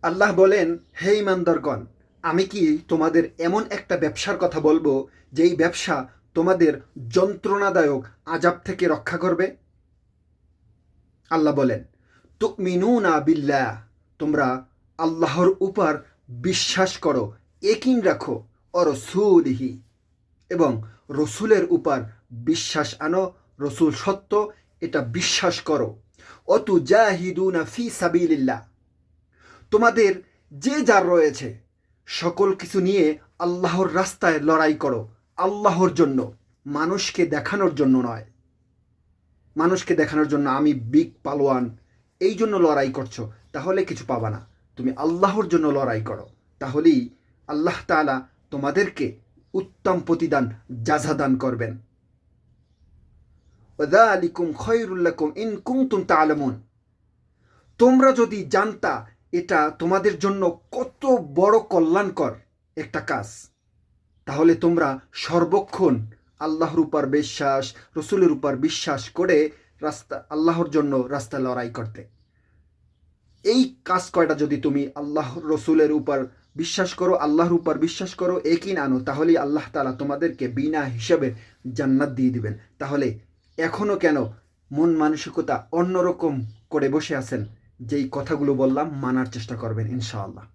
আল্লাহ বলেন, হে ইমানদারগণ, আমি কি তোমাদের এমন একটা ব্যবসার কথা বলবো যেই ব্যবসা তোমাদের যন্ত্রণাদায়ক আযাব থেকে রক্ষা করবে? আল্লাহ বলেন, তুমিনুনা বিল্লাহ, তোমরা আল্লাহর উপর বিশ্বাস করো, একিন রাখো, অরসুলিহি, এবং রসুলের উপর বিশ্বাস আনো, রসুল সত্য, এটা বিশ্বাস করো। অতু জাহিদুনা ফি সাবিলিল্লাহ, তোমাদের যে যার রয়েছে সকল কিছু নিয়ে আল্লাহর রাস্তায় লড়াই করো, আল্লাহর জন্য, মানুষকে দেখানোর জন্য নয়। মানুষকে দেখানোর জন্য আমি বিগ পালোয়ান এই জন্য লড়াই করছো, তাহলে কিছু পাবা না। তুমি আল্লাহর জন্য লড়াই করো, তাহলেই আল্লাহ তাআলা তোমাদেরকে উত্তম প্রতিদান জাযা দান করবেন। ওয়াযালিকুম খায়রুল লাকুম ইন কুনতুম তা'লামুন, তোমরা যদি জানতা এটা তোমাদের জন্য কত বড় কল্যাণকর একটা কাজ, তাহলে তোমরা সর্বক্ষণ আল্লাহর উপর বিশ্বাস, রসুলের উপর বিশ্বাস করে আল্লাহর জন্য রাস্তা লড়াই করতে। এই কাজ কয়টা যদি তুমি আল্লাহ রসুলের উপর বিশ্বাস করো, আল্লাহর উপর বিশ্বাস করো, একিন আনো, তাহলেই আল্লাহ তাআলা তোমাদেরকে বিনা হিসাবে জান্নাত দিয়ে দিবেন। তাহলে এখনো কেন মন মানসিকতা অন্যরকম করে বসে আছেন? যেই কথাগুলো বললাম মানার চেষ্টা করবেন ইনশাআল্লাহ।